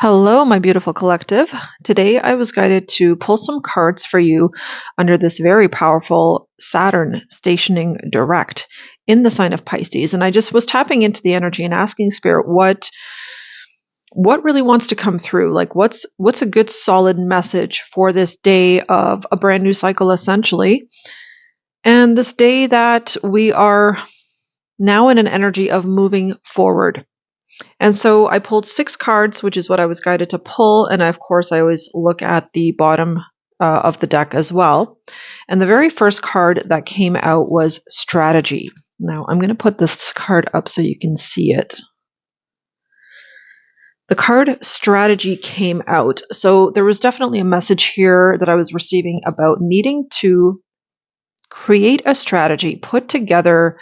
Hello, my beautiful collective. Today I was guided to pull some cards for you under this very powerful Saturn stationing direct in the sign of Pisces. And I just was tapping into the energy and asking Spirit what really wants to come through? Like what's a good solid message for this day of a brand new cycle essentially. And this day that we are now in an energy of moving forward. And so I pulled 6 cards, which is what I was guided to pull. And of course, I always look at the bottom of the deck as well. And the very first card that came out was strategy. Now I'm going to put this card up so you can see it. The card strategy came out. So there was definitely a message here that I was receiving about needing to create a strategy, put together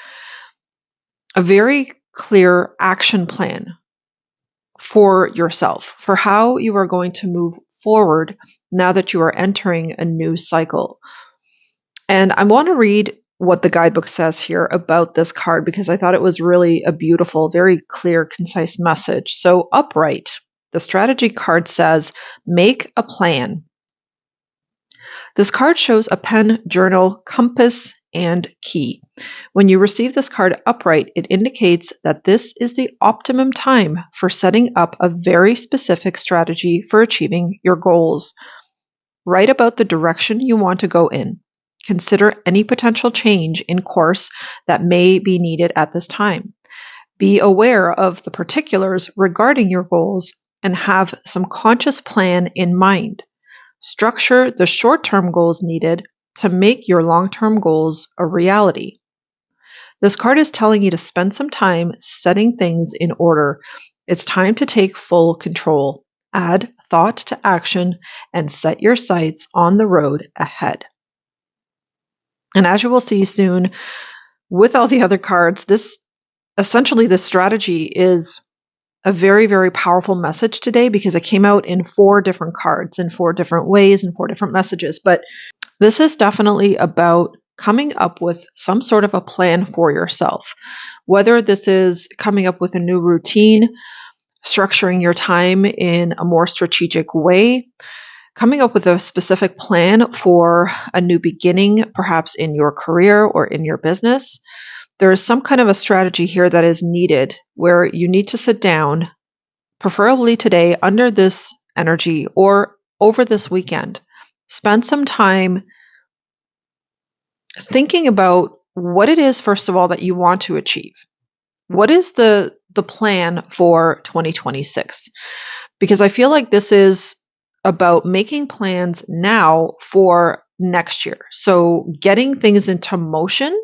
a very clear action plan for yourself, for how you are going to move forward now that you are entering a new cycle. And I want to read what the guidebook says here about this card because I thought it was really a beautiful, very clear, concise message. So upright, the strategy card says, make a plan. This card shows a pen, journal, compass, and key. When you receive this card upright, it indicates that this is the optimum time for setting up a very specific strategy for achieving your goals. Write about the direction you want to go in. Consider any potential change in course that may be needed at this time. Be aware of the particulars regarding your goals and have some conscious plan in mind. Structure the short-term goals needed to make your long-term goals a reality. This card is telling you to spend some time setting things in order. It's time to take full control. Add thought to action and set your sights on the road ahead. And as you will see soon, with all the other cards, this strategy is a very, very powerful message today because it came out in 4 different cards in 4 different ways and 4 different messages. But this is definitely about coming up with some sort of a plan for yourself, whether this is coming up with a new routine, structuring your time in a more strategic way, coming up with a specific plan for a new beginning, perhaps in your career or in your business. There is some kind of a strategy here that is needed where you need to sit down, preferably today, under this energy or over this weekend. Spend some time thinking about what it is, first of all, that you want to achieve. What is the plan for 2026? Because I feel like this is about making plans now for next year. So getting things into motion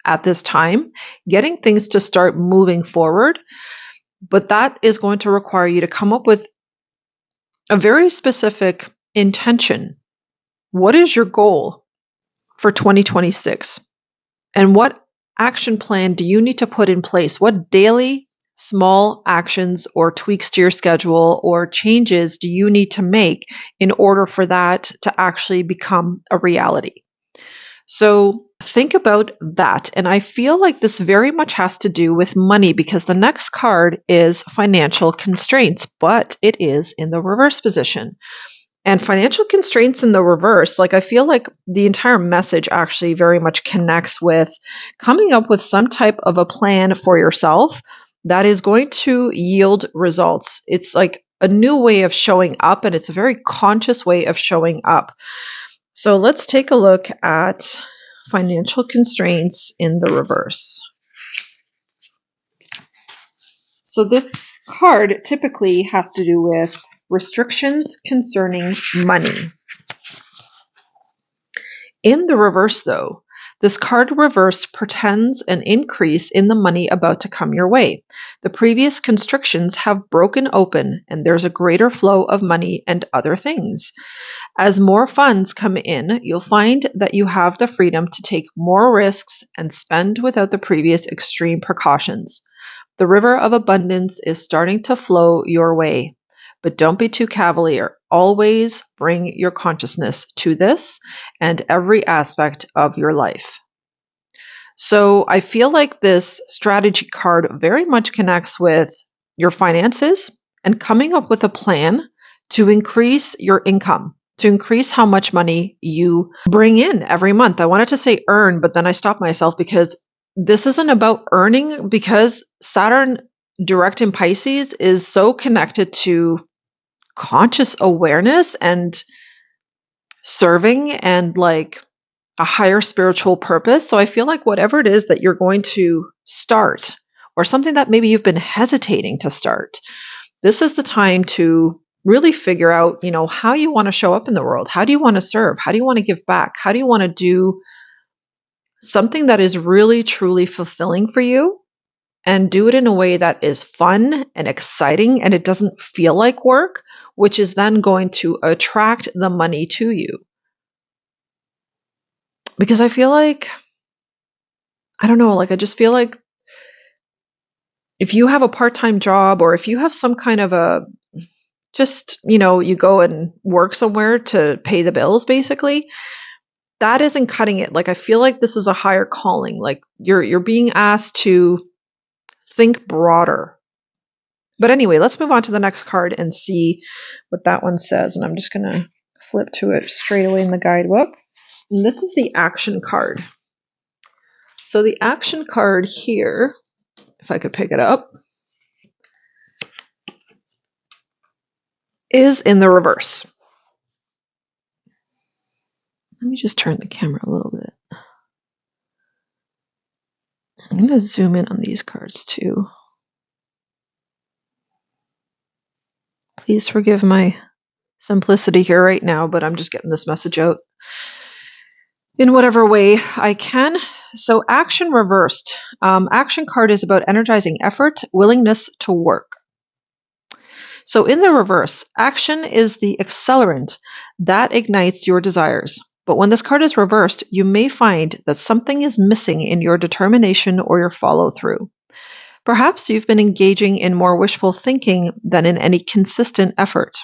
at this time, getting things to start moving forward. But that is going to require you to come up with a very specific intention. What is your goal for 2026? And what action plan do you need to put in place? What daily small actions or tweaks to your schedule or changes do you need to make in order for that to actually become a reality? So think about that. And I feel like this very much has to do with money because the next card is financial constraints, but it is in the reverse position. And financial constraints in the reverse, like I feel like the entire message actually very much connects with coming up with some type of a plan for yourself that is going to yield results. It's like a new way of showing up, and it's a very conscious way of showing up. So let's take a look at financial constraints in the reverse. So this card typically has to do with restrictions concerning money. In the reverse, though, this card reverse portends an increase in the money about to come your way. The previous constrictions have broken open, and there's a greater flow of money and other things. As more funds come in, you'll find that you have the freedom to take more risks and spend without the previous extreme precautions. The river of abundance is starting to flow your way. But don't be too cavalier. Always bring your consciousness to this and every aspect of your life. So I feel like this strategy card very much connects with your finances and coming up with a plan to increase your income, to increase how much money you bring in every month. I wanted to say earn, but then I stopped myself because this isn't about earning, because Saturn direct in Pisces is so connected to conscious awareness and serving and like a higher spiritual purpose. So I feel like whatever it is that you're going to start, or something that maybe you've been hesitating to start, this is the time to really figure out, how you want to show up in the world. How do you want to serve? How do you want to give back? How do you want to do something that is really, truly fulfilling for you, and do it in a way that is fun and exciting and it doesn't feel like work, which is then going to attract the money to you. Because I feel like, I don't know, I just feel like if you have a part-time job, or if you have some kind of you go and work somewhere to pay the bills, basically, that isn't cutting it. I feel like this is a higher calling. You're being asked to think broader. But anyway, let's move on to the next card and see what that one says. And I'm just going to flip to it straight away in the guidebook. And this is the action card. So the action card here, if I could pick it up, is in the reverse. Let me just turn the camera a little bit. I'm going to zoom in on these cards too. Please forgive my simplicity here right now, but I'm just getting this message out in whatever way I can. So action reversed. Action card is about energizing effort, willingness to work. So in the reverse, action is the accelerant that ignites your desires. But when this card is reversed, you may find that something is missing in your determination or your follow-through. Perhaps you've been engaging in more wishful thinking than in any consistent effort.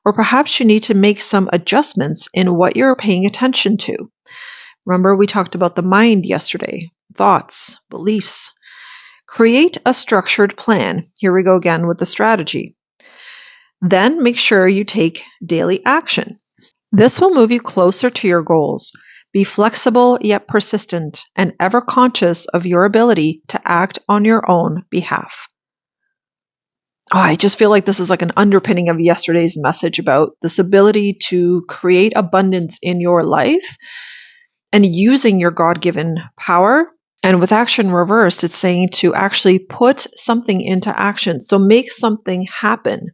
Or perhaps you need to make some adjustments in what you're paying attention to. Remember, we talked about the mind yesterday, thoughts, beliefs. Create a structured plan. Here we go again with the strategy. Then make sure you take daily action. This will move you closer to your goals. Be flexible yet persistent, and ever conscious of your ability to act on your own behalf. I just feel like this is like an underpinning of yesterday's message about this ability to create abundance in your life and using your God-given power. And with action reversed, it's saying to actually put something into action. So make something happen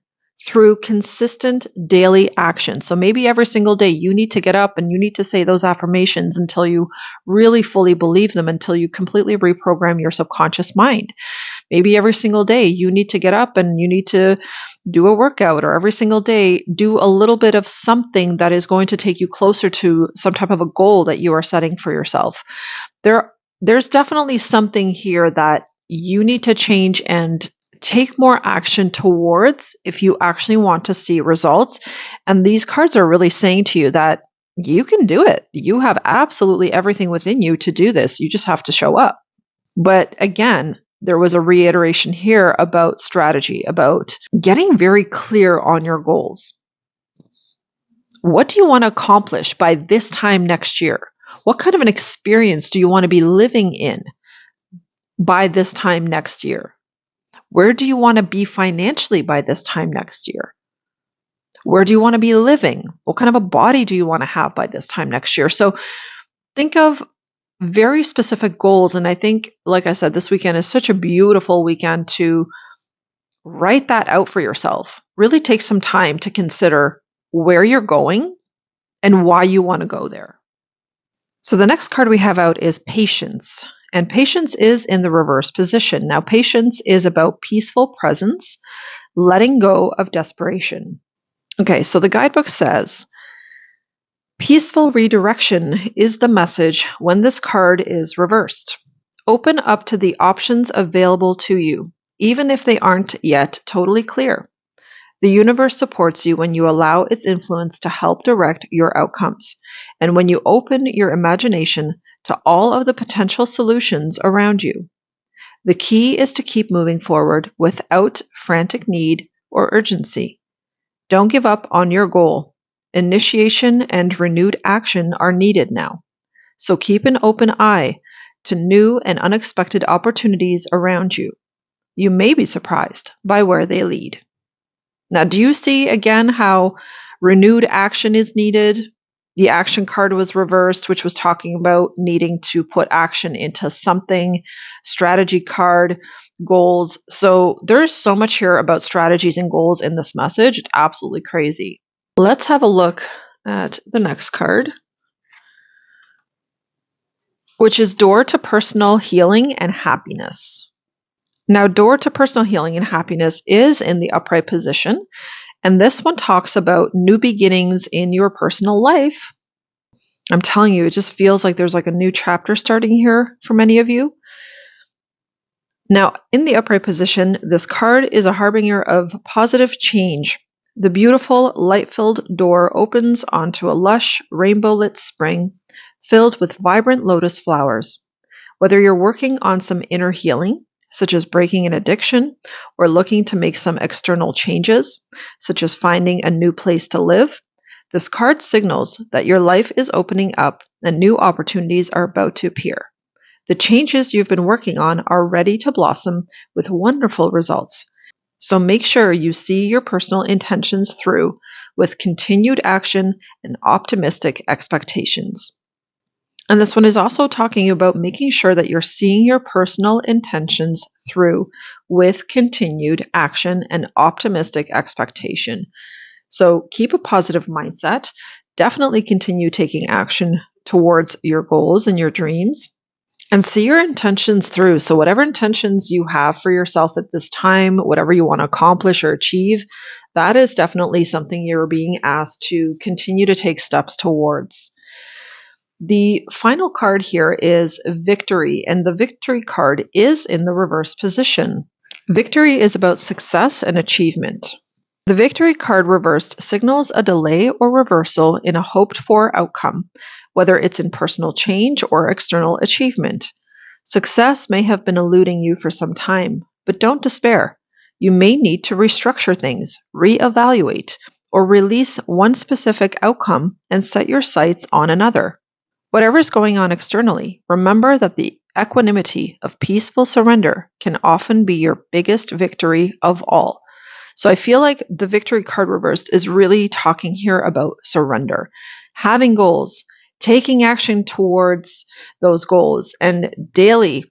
through consistent daily action. So maybe every single day you need to get up and you need to say those affirmations until you really fully believe them, until you completely reprogram your subconscious mind. Maybe every single day you need to get up and you need to do a workout, or every single day do a little bit of something that is going to take you closer to some type of a goal that you are setting for yourself. There's definitely something here that you need to change and take more action towards if you actually want to see results. And these cards are really saying to you that you can do it. You have absolutely everything within you to do this. You just have to show up. But again, there was a reiteration here about strategy, about getting very clear on your goals. What do you want to accomplish by this time next year? What kind of an experience do you want to be living in by this time next year? Where do you want to be financially by this time next year? Where do you want to be living? What kind of a body do you want to have by this time next year? So think of very specific goals. And I think, like I said, this weekend is such a beautiful weekend to write that out for yourself. Really take some time to consider where you're going and why you want to go there. So the next card we have out is patience. And patience is in the reverse position. Now, patience is about peaceful presence, letting go of desperation. Okay, so the guidebook says, peaceful redirection is the message when this card is reversed. Open up to the options available to you, even if they aren't yet totally clear. The universe supports you when you allow its influence to help direct your outcomes, and when you open your imagination to all of the potential solutions around you. The key is to keep moving forward without frantic need or urgency. Don't give up on your goal. Initiation and renewed action are needed now. So keep an open eye to new and unexpected opportunities around you. You may be surprised by where they lead. Now, do you see again how renewed action is needed? The action card was reversed, which was talking about needing to put action into something. Strategy card, goals. So there's so much here about strategies and goals in this message. It's absolutely crazy. Let's have a look at the next card, which is door to personal healing and happiness. Now, door to personal healing and happiness is in the upright position. And this one talks about new beginnings in your personal life. I'm telling you, it just feels like there's like a new chapter starting here for many of you. Now, in the upright position, this card is a harbinger of positive change. The beautiful, light-filled door opens onto a lush, rainbow-lit spring filled with vibrant lotus flowers. Whether you're working on some inner healing, such as breaking an addiction, or looking to make some external changes, such as finding a new place to live, this card signals that your life is opening up and new opportunities are about to appear. The changes you've been working on are ready to blossom with wonderful results. So make sure you see your personal intentions through with continued action and optimistic expectations. And this one is also talking about making sure that you're seeing your personal intentions through with continued action and optimistic expectation. So keep a positive mindset. Definitely continue taking action towards your goals and your dreams. And see your intentions through. So whatever intentions you have for yourself at this time, whatever you want to accomplish or achieve, that is definitely something you're being asked to continue to take steps towards. The final card here is victory, and the victory card is in the reverse position. Victory is about success and achievement. The victory card reversed signals a delay or reversal in a hoped-for outcome, whether it's in personal change or external achievement. Success may have been eluding you for some time, but don't despair. You may need to restructure things, reevaluate, or release one specific outcome and set your sights on another. Whatever's going on externally, remember that the equanimity of peaceful surrender can often be your biggest victory of all. So I feel like the victory card reversed is really talking here about surrender, having goals, taking action towards those goals, and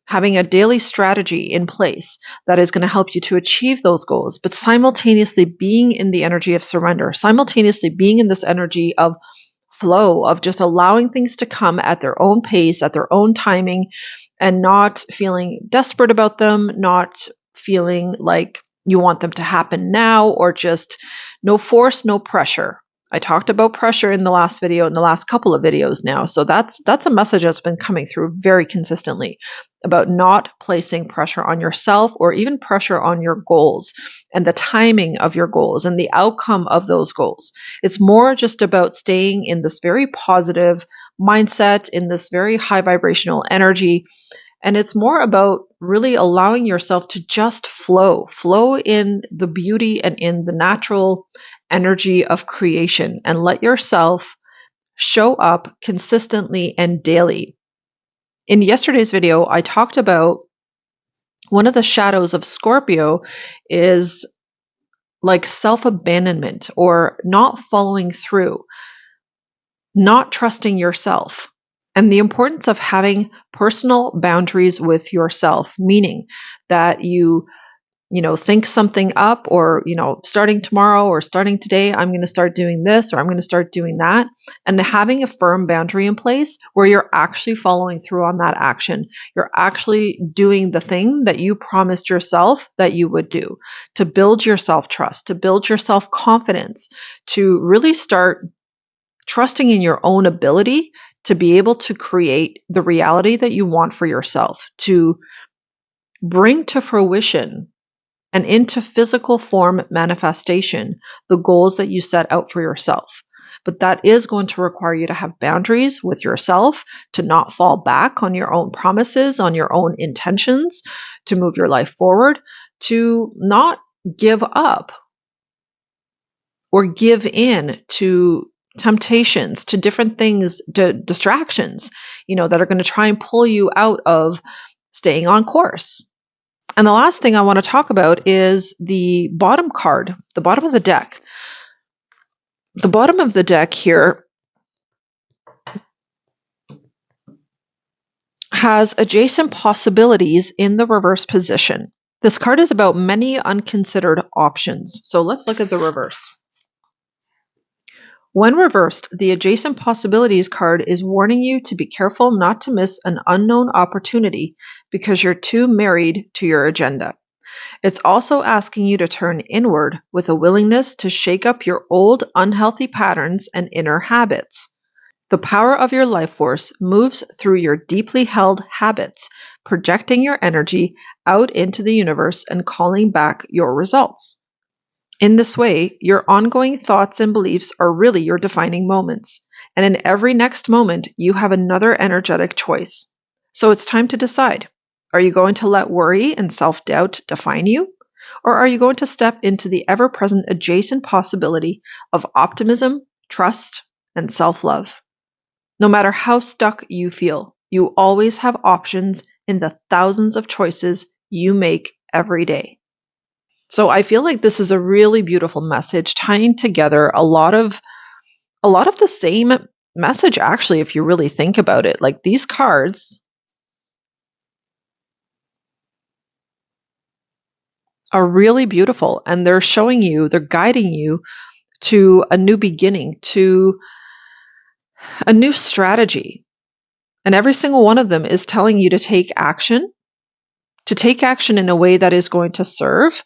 having a daily strategy in place that is going to help you to achieve those goals, but simultaneously being in the energy of surrender, simultaneously being in this energy of flow, of just allowing things to come at their own pace, at their own timing, and not feeling desperate about them, not feeling like you want them to happen now, or just no force, no pressure. I talked about pressure in the last video, in the last couple of videos now. So that's a message that's been coming through very consistently about not placing pressure on yourself or even pressure on your goals and the timing of your goals and the outcome of those goals. It's more just about staying in this very positive mindset, in this very high vibrational energy. And it's more about really allowing yourself to just flow in the beauty and in the natural energy of creation, and let yourself show up consistently and daily. In yesterday's video, I talked about one of the shadows of Scorpio is like self-abandonment or not following through, not trusting yourself. And the importance of having personal boundaries with yourself, meaning that you think something up, or, starting tomorrow or starting today, I'm going to start doing this or I'm going to start doing that. And having a firm boundary in place where you're actually following through on that action. You're actually doing the thing that you promised yourself that you would do, to build your self-trust, to build your self-confidence, to really start trusting in your own ability to be able to create the reality that you want for yourself, to bring to fruition and into physical form manifestation the goals that you set out for yourself. But that is going to require you to have boundaries with yourself, to not fall back on your own promises, on your own intentions, to move your life forward, to not give up or give in to temptations, to different things, to distractions, that are going to try and pull you out of staying on course. And the last thing I want to talk about is the bottom card, the bottom of the deck. The bottom of the deck here has adjacent possibilities in the reverse position. This card is about many unconsidered options. So let's look at the reverse. When reversed, the adjacent possibilities card is warning you to be careful not to miss an unknown opportunity because you're too married to your agenda. It's also asking you to turn inward with a willingness to shake up your old unhealthy patterns and inner habits. The power of your life force moves through your deeply held habits, projecting your energy out into the universe and calling back your results. In this way, your ongoing thoughts and beliefs are really your defining moments, and in every next moment, you have another energetic choice. So it's time to decide. Are you going to let worry and self-doubt define you? Or are you going to step into the ever-present adjacent possibility of optimism, trust, and self-love? No matter how stuck you feel, you always have options in the thousands of choices you make every day. So I feel like this is a really beautiful message, tying together a lot of the same message, actually, if you really think about it. Like, these cards are really beautiful, and they're showing you, they're guiding you to a new beginning, to a new strategy. And every single one of them is telling you to take action in a way that is going to serve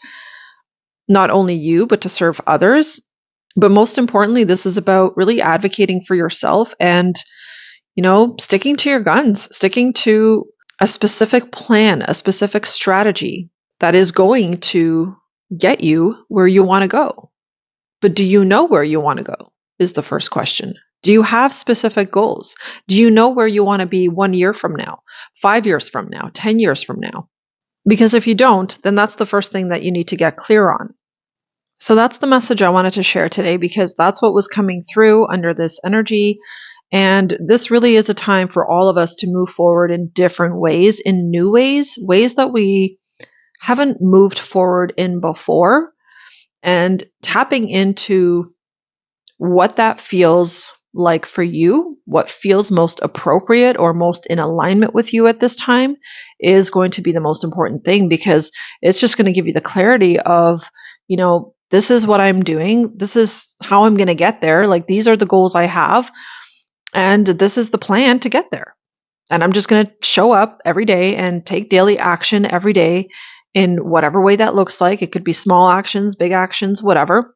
not only you, but to serve others. But most importantly, this is about really advocating for yourself and, sticking to your guns, sticking to a specific plan, a specific strategy that is going to get you where you want to go. But do you know where you want to go is the first question. Do you have specific goals? Do you know where you want to be 1 year from now, 5 years from now, 10 years from now? Because if you don't, then that's the first thing that you need to get clear on. So that's the message I wanted to share today, because that's what was coming through under this energy. And this really is a time for all of us to move forward in different ways, in new ways that we haven't moved forward in before, and tapping into what that feels like for you, what feels most appropriate or most in alignment with you at this time is going to be the most important thing, because it's just going to give you the clarity of, this is what I'm doing. This is how I'm going to get there. Like, these are the goals I have, and this is the plan to get there. And I'm just going to show up every day and take daily action every day in whatever way that looks like. It could be small actions, big actions, whatever.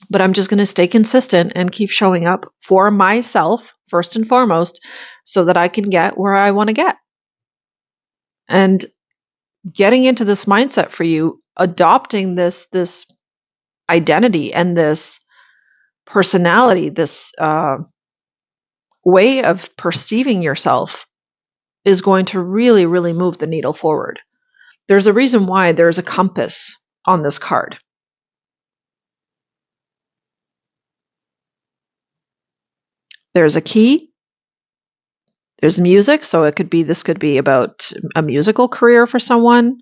But I'm just going to stay consistent and keep showing up for myself first and foremost, so that I can get where I want to get. And getting into this mindset for you, adopting this identity and this personality, this way of perceiving yourself is going to really, really move the needle forward. There's a reason why there's a compass on this card. There's a key. There's music, so this could be about a musical career for someone.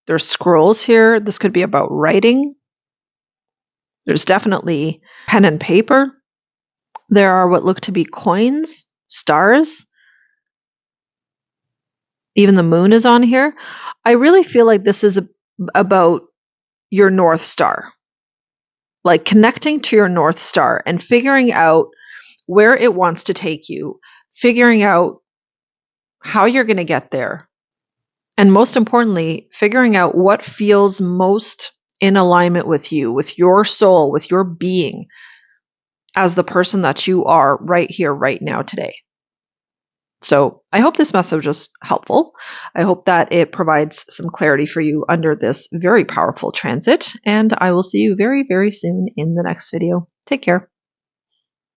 There's scrolls here. This could be about writing. There's definitely pen and paper. There are what look to be coins, stars. Even the moon is on here. I really feel like this is about your North Star. Like, connecting to your North Star and figuring out where it wants to take you, figuring out how you're going to get there. And most importantly, figuring out what feels most in alignment with you, with your soul, with your being as the person that you are right here, right now, today. So I hope this message was helpful. I hope that it provides some clarity for you under this very powerful transit. And I will see you very, very soon in the next video. Take care.